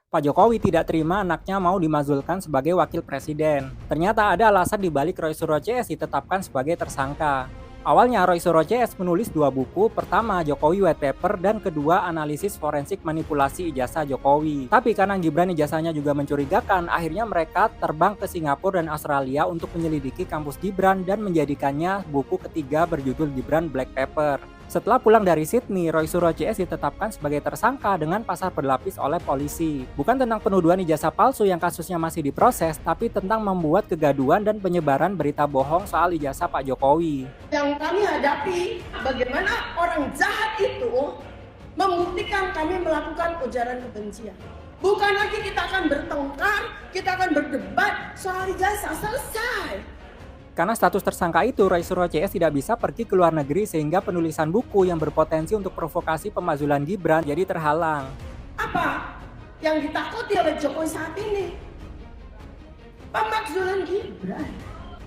Pak Jokowi tidak terima anaknya mau dimazulkan sebagai wakil presiden. Ternyata ada alasan di balik Roy Suryo CS ditetapkan sebagai tersangka. Awalnya Roy Suryo CS menulis dua buku, pertama Jokowi White Paper dan kedua analisis forensik manipulasi ijazah Jokowi. Tapi karena Gibran ijazahnya juga mencurigakan, akhirnya mereka terbang ke Singapura dan Australia untuk menyelidiki kampus Gibran dan menjadikannya buku ketiga berjudul Gibran Black Paper. Setelah pulang dari Sydney, Roy Suryo CS ditetapkan sebagai tersangka dengan pasal berlapis oleh polisi. Bukan tentang penuduhan ijazah palsu yang kasusnya masih diproses, tapi tentang membuat kegaduhan dan penyebaran berita bohong soal ijazah Pak Jokowi. Yang kami hadapi, bagaimana orang jahat itu membuktikan kami melakukan ujaran kebencian. Bukan lagi kita akan bertengkar, kita akan berdebat soal ijazah, selesai. Karena status tersangka itu, Roy Suryo CS tidak bisa pergi ke luar negeri sehingga penulisan buku yang berpotensi untuk provokasi pemazulan Gibran jadi terhalang. Apa yang ditakuti oleh Jokowi saat ini? Pemakzulan Gibran.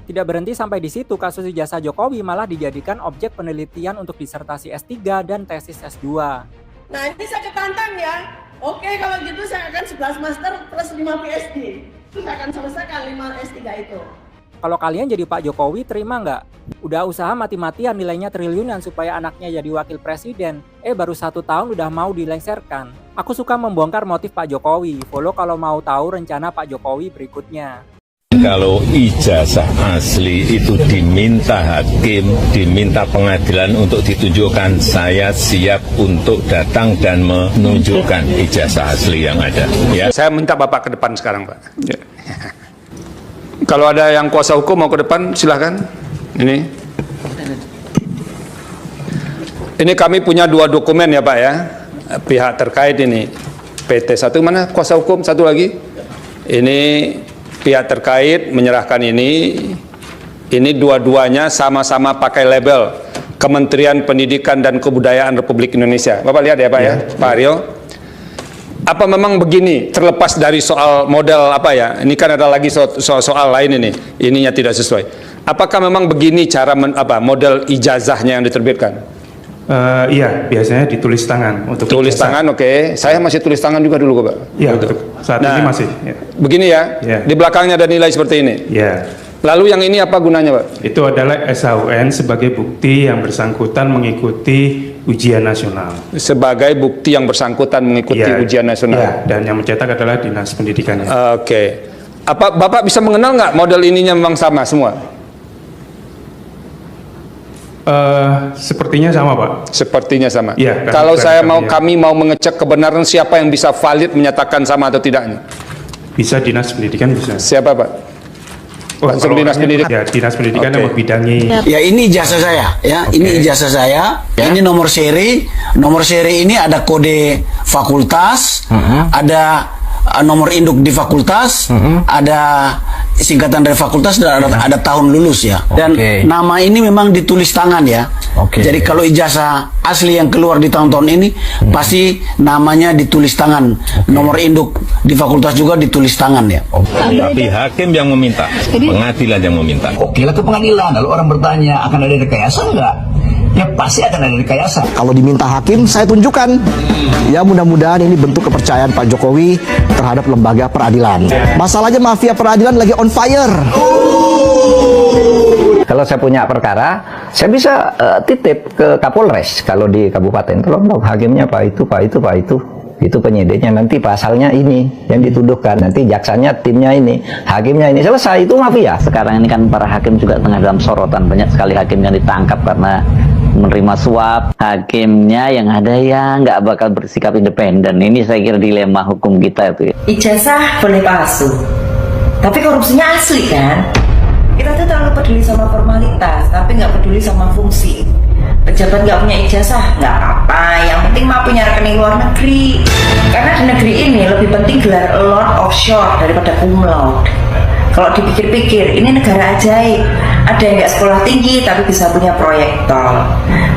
Tidak berhenti sampai di situ, kasus ijazah Jokowi malah dijadikan objek penelitian untuk disertasi S3 dan tesis S2. Nah ini saya ketantang ya. Oke kalau gitu saya akan 11 master plus 5 PhD. Saya akan selesaikan 5 S3 itu. Kalau kalian jadi Pak Jokowi, terima nggak? Udah usaha mati-matian nilainya triliunan supaya anaknya jadi wakil presiden. Baru 1 tahun udah mau dilengsarkan. Aku suka membongkar motif Pak Jokowi. Follow kalau mau tahu rencana Pak Jokowi berikutnya. Kalau ijazah asli itu diminta hakim, diminta pengadilan untuk ditunjukkan, saya siap untuk datang dan menunjukkan ijazah asli yang ada. Ya. Saya minta Bapak ke depan sekarang, Pak. Ya. Kalau ada yang kuasa hukum mau ke depan, silahkan. Ini kami punya 2 dokumen ya Pak ya, pihak terkait ini. PT satu mana kuasa hukum, satu lagi. Ini pihak terkait menyerahkan ini. Ini dua-duanya sama-sama pakai label Kementerian Pendidikan dan Kebudayaan Republik Indonesia. Bapak lihat ya Pak ya, Pak Aryo. Apa memang begini, terlepas dari soal model apa ya, ini kan ada lagi soal lain ini, ininya tidak sesuai. Apakah memang begini cara model ijazahnya yang diterbitkan? Iya, biasanya ditulis tangan untuk tulis ijazah. Tangan, oke. Saya masih tulis tangan juga dulu, Pak. Iya, saat ini masih. Ya. Begini ya, di belakangnya ada nilai seperti ini. Iya. Lalu yang ini apa gunanya, Pak? Itu adalah SHUN sebagai bukti yang bersangkutan mengikuti ujian nasional. Sebagai bukti yang bersangkutan mengikuti ujian nasional. Iya, dan yang mencetak adalah Dinas Pendidikan. Oke. Apa Bapak bisa mengenal nggak model ininya memang sama semua? Sepertinya sama, Pak. Sepertinya sama. Iya. Kalau kami mau mengecek kebenaran, siapa yang bisa valid menyatakan sama atau tidaknya? Bisa Dinas Pendidikan bisa. Siapa, Pak? Langsung Dinas Pendidikan. Ya, Dinas Pendidikan yang membidangi. Ya ini ijazah saya, ya ini ijazah saya. Ini nomor seri. Nomor seri ini ada kode fakultas, ada nomor induk di fakultas, ada singkatan dari fakultas dan ada tahun lulus ya. Dan nama ini memang ditulis tangan ya. Jadi kalau ijazah asli yang keluar di tahun-tahun ini pasti namanya ditulis tangan. Nomor induk di fakultas juga ditulis tangan ya. Tapi hakim yang meminta, pengadilan yang meminta. Oke lah ke pengadilan, lalu orang bertanya akan ada rekayasa enggak? Ya pasti akan ada rekayasa. Kalau diminta hakim, saya tunjukkan. Ya mudah-mudahan ini bentuk kepercayaan Pak Jokowi terhadap lembaga peradilan. Masalahnya mafia peradilan lagi on fire. Kalau saya punya perkara, saya bisa titip ke Kapolres. Kalau di kabupaten, tolong hakimnya Pak itu. Itu penyidiknya, nanti pasalnya ini yang dituduhkan, nanti jaksanya timnya ini, hakimnya ini, selesai, itu mafia. Sekarang ini kan para hakim juga tengah dalam sorotan, banyak sekali hakim yang ditangkap karena menerima suap. Hakimnya yang ada yang nggak bakal bersikap independen. Ini saya kira dilema hukum kita itu. Ijazah boleh palsu, tapi korupsinya asli kan? Kita tuh terlalu peduli sama formalitas, tapi nggak peduli sama fungsi. Pejabat nggak punya ijazah, nggak apa-apa. Yang penting mah punya rekening luar negeri. Karena di negeri ini lebih penting gelar Lord of Short daripada cum laude. Kalau dipikir-pikir, ini negara ajaib. Ada yang nggak sekolah tinggi tapi bisa punya proyek tol.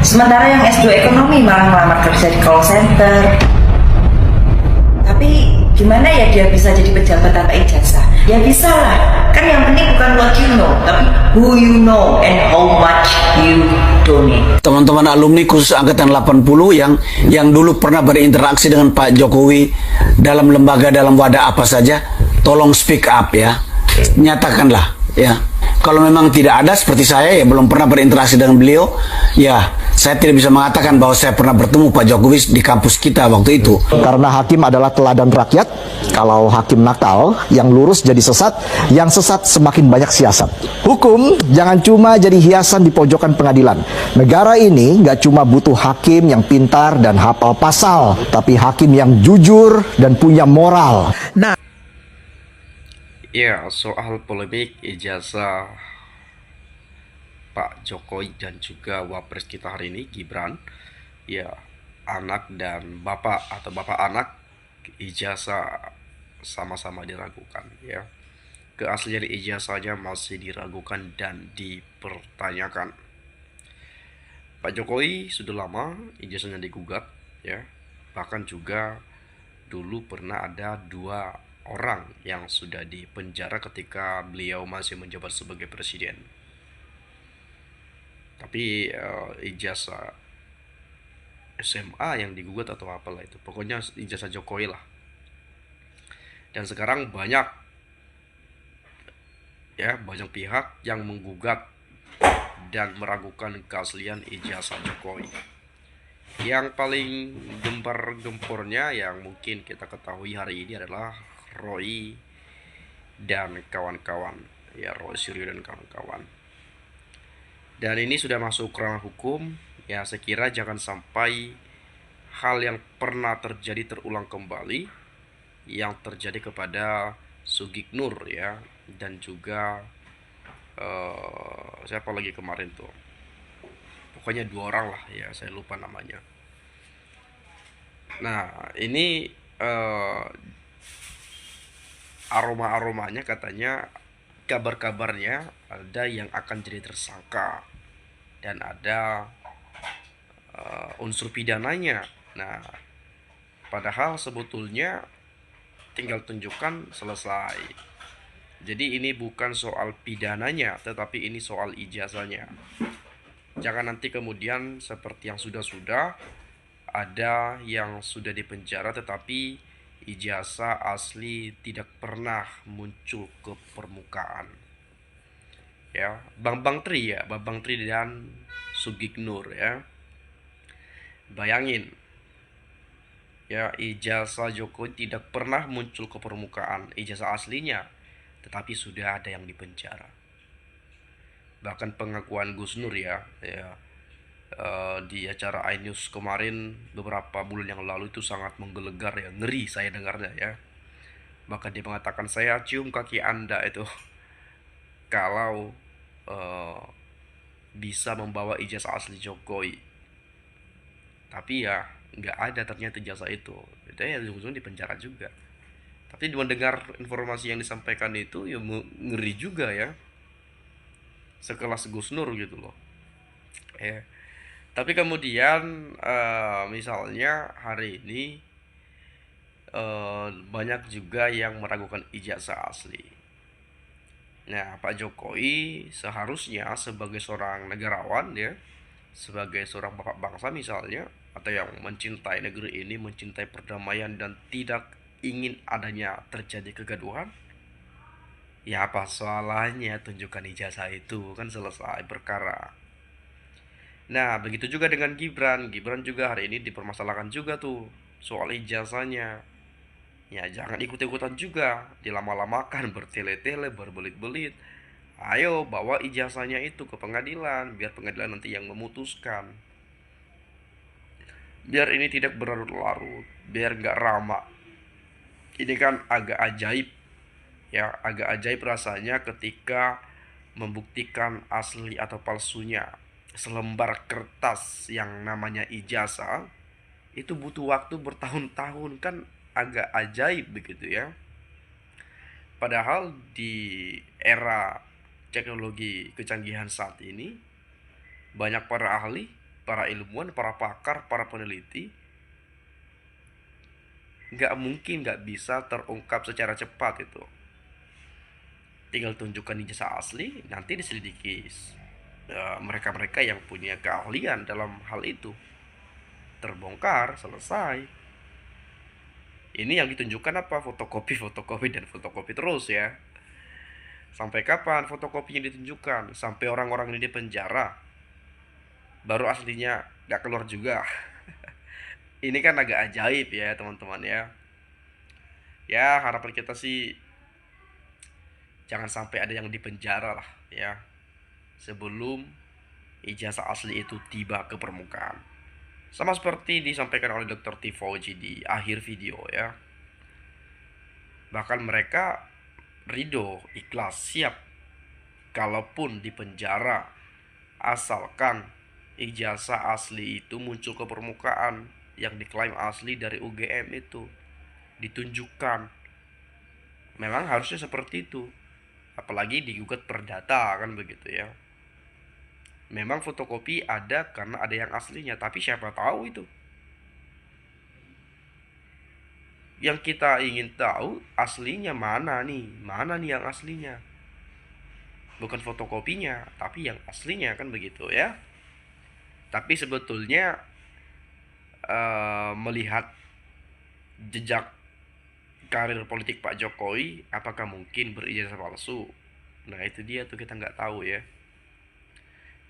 Sementara yang S2 ekonomi malah ngelamar kerja di call center. Tapi Gimana ya dia bisa jadi pejabat tanpa ijazah? Ya bisa lah, kan yang penting bukan what you know, tapi who you know and how much you donate. Teman-teman alumni khusus angkatan 80 yang dulu pernah berinteraksi dengan Pak Jokowi dalam lembaga, dalam wadah apa saja, tolong speak up ya, nyatakanlah ya. Kalau memang tidak ada seperti saya ya belum pernah berinteraksi dengan beliau, ya saya tidak bisa mengatakan bahwa saya pernah bertemu Pak Jokowi di kampus kita waktu itu. Karena hakim adalah teladan rakyat, kalau hakim nakal, yang lurus jadi sesat, yang sesat semakin banyak siasat. Hukum jangan cuma jadi hiasan di pojokan pengadilan. Negara ini nggak cuma butuh hakim yang pintar dan hafal pasal, tapi hakim yang jujur dan punya moral. Ya, soal polemik ijazah Pak Jokowi dan juga wapres kita hari ini, Gibran, ya, anak dan bapak atau bapak anak, ijazah sama-sama diragukan, ya. Keaslian ijazahnya masih diragukan dan dipertanyakan. Pak Jokowi sudah lama ijazahnya digugat, ya. Bahkan juga dulu pernah ada 2 orang yang sudah dipenjara ketika beliau masih menjabat sebagai presiden. Tapi ijazah SMA yang digugat atau apalah itu, pokoknya ijazah Jokowi lah. Dan sekarang banyak pihak yang menggugat dan meragukan keaslian ijazah Jokowi. Yang paling gempar-gempornya yang mungkin kita ketahui hari ini adalah Roy dan kawan-kawan, ya, Roy Suryo dan kawan-kawan. Dan ini sudah masuk ranah hukum, ya. Saya kira jangan sampai hal yang pernah terjadi terulang kembali, yang terjadi kepada Sugiknur, ya, dan juga siapa lagi kemarin tuh, pokoknya 2 orang lah, ya, saya lupa namanya. Nah, ini aroma-aromanya katanya, kabar-kabarnya ada yang akan jadi tersangka dan ada unsur pidananya. Nah, padahal sebetulnya tinggal tunjukkan, selesai. Jadi ini bukan soal pidananya, tetapi ini soal ijazahnya. Jangan nanti kemudian seperti yang sudah-sudah, ada yang sudah dipenjara tetapi ijazah asli tidak pernah muncul ke permukaan. Ya, Bambang Tri dan Sugiknur, ya. Bayangin, ya, ijazah Jokowi tidak pernah muncul ke permukaan, ijazah aslinya, tetapi sudah ada yang dipenjara. Bahkan pengakuan Gus Nur, ya, di acara iNews kemarin beberapa bulan yang lalu itu sangat menggelegar, ya, ngeri saya dengarnya, ya. Bahkan dia mengatakan, saya cium kaki Anda itu kalau bisa membawa ijazah asli Jokowi. Tapi ya nggak ada ternyata ijazah itu ya, ujung-ujungnya di penjara juga. Tapi mendengar informasi yang disampaikan itu ya ngeri juga, ya, sekelas Gus Nur gitu loh, ya. Tapi kemudian misalnya hari ini banyak juga yang meragukan ijazah asli. Nah, Pak Jokowi seharusnya sebagai seorang negarawan, ya, sebagai seorang bapak bangsa misalnya, atau yang mencintai negeri ini, mencintai perdamaian dan tidak ingin adanya terjadi kegaduhan, ya apa salahnya tunjukkan ijazah itu, kan selesai perkara. Nah, begitu juga dengan Gibran juga hari ini dipermasalahkan juga tuh soal ijazahnya. Ya, jangan ikut-ikutan juga, dilama-lamakan, bertele-tele, berbelit-belit. Ayo bawa ijazahnya itu ke pengadilan, biar pengadilan nanti yang memutuskan. Biar ini tidak berlarut-larut, biar nggak ramah. Ini kan agak ajaib, ya, agak ajaib rasanya ketika membuktikan asli atau palsunya selembar kertas yang namanya ijazah. Itu butuh waktu bertahun-tahun, kan agak ajaib begitu, ya. Padahal di era teknologi kecanggihan saat ini, banyak para ahli, para ilmuwan, para pakar, para peneliti nggak mungkin nggak bisa terungkap secara cepat itu. Tinggal tunjukkan ijazah asli, nanti diselidiki mereka-mereka yang punya keahlian dalam hal itu. Terbongkar, selesai. Ini yang ditunjukkan apa? Fotokopi dan fotokopi terus ya. Sampai kapan fotokopinya ditunjukkan? Sampai orang-orang ini di penjara, baru aslinya nggak keluar juga. Ini kan agak ajaib ya teman-teman ya. Ya harapan kita sih jangan sampai ada yang dipenjara lah ya, sebelum ijazah asli itu tiba ke permukaan. Sama seperti disampaikan oleh Dr. T. Fauci di akhir video ya. Bahkan mereka ridho, ikhlas, siap kalaupun dipenjara, asalkan ijazah asli itu muncul ke permukaan yang diklaim asli dari UGM itu ditunjukkan. Memang harusnya seperti itu. Apalagi digugat perdata kan begitu ya. Memang fotokopi ada karena ada yang aslinya, tapi siapa tahu itu. Yang kita ingin tahu aslinya mana nih yang aslinya. Bukan fotokopinya, tapi yang aslinya kan begitu ya. Tapi sebetulnya melihat jejak karir politik Pak Jokowi, apakah mungkin berijazah palsu? Nah itu dia tuh, kita nggak tahu ya.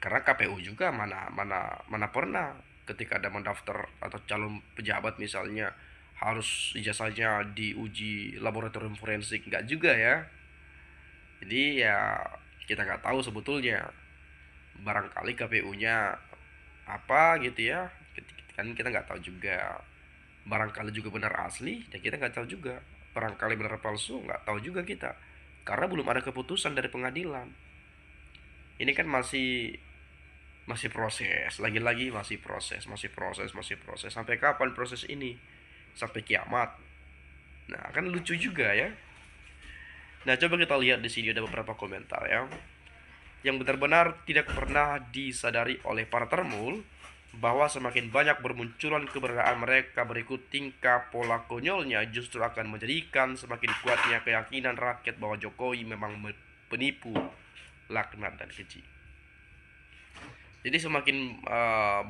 Karena KPU juga mana pernah ketika ada mendaftar atau calon pejabat misalnya harus ijazahnya diuji laboratorium forensik, nggak juga ya. Jadi ya kita nggak tahu sebetulnya. Barangkali KPU-nya apa gitu ya, kan kita nggak tahu juga. Barangkali juga benar asli dan kita nggak tahu juga. Barangkali benar palsu, nggak tahu juga kita, karena belum ada keputusan dari pengadilan. Ini kan masih proses, lagi-lagi masih proses. Sampai kapan proses ini? Sampai kiamat. Nah kan lucu juga ya. Nah coba kita lihat di sini ada beberapa komentar ya, yang benar-benar tidak pernah disadari oleh para termul, bahwa semakin banyak bermunculan keberadaan mereka berikut tingkah pola konyolnya justru akan menjadikan semakin kuatnya keyakinan rakyat bahwa Jokowi memang penipu, laknat dan keji. Jadi semakin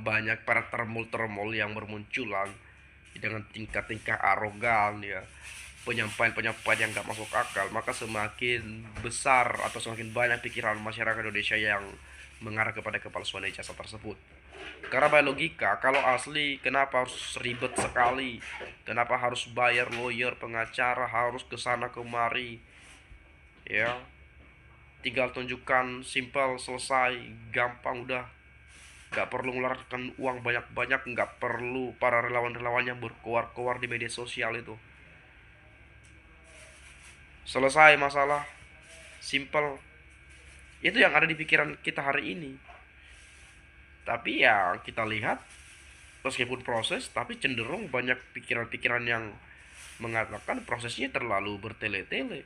banyak para termul yang bermunculan dengan tingkah-tingkah arogan ya, penyampaian yang gak masuk akal, maka semakin besar atau semakin banyak pikiran masyarakat Indonesia yang mengarah kepada kepalsuan ijazah tersebut. Karena by logika, kalau asli kenapa harus ribet sekali? Kenapa harus bayar lawyer, pengacara, harus kesana kemari? Ya, tinggal tunjukkan, simpel, selesai, gampang udah. Gak perlu mengeluarkan uang banyak-banyak, gak perlu para relawan-relawannya berkoar-koar di media sosial itu. Selesai masalah, simpel. Itu yang ada di pikiran kita hari ini. Tapi ya kita lihat, meskipun proses, tapi cenderung banyak pikiran-pikiran yang mengatakan prosesnya terlalu bertele-tele,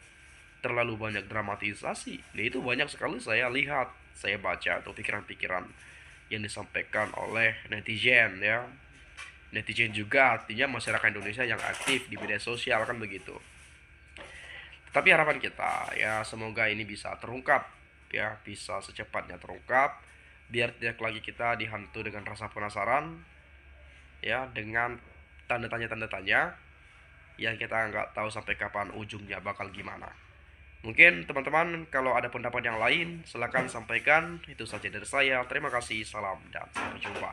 terlalu banyak dramatisasi. Nah itu banyak sekali saya lihat, saya baca tuh pikiran-pikiran yang disampaikan oleh netizen ya. Netizen juga artinya masyarakat Indonesia yang aktif di media sosial kan begitu. Tapi harapan kita ya semoga ini bisa terungkap ya, bisa secepatnya terungkap, biar tidak lagi kita dihantu dengan rasa penasaran ya, dengan tanda tanya yang kita nggak tahu sampai kapan ujungnya bakal gimana. Mungkin teman-teman kalau ada pendapat yang lain silakan sampaikan. Itu saja dari saya, terima kasih, salam dan sampai jumpa.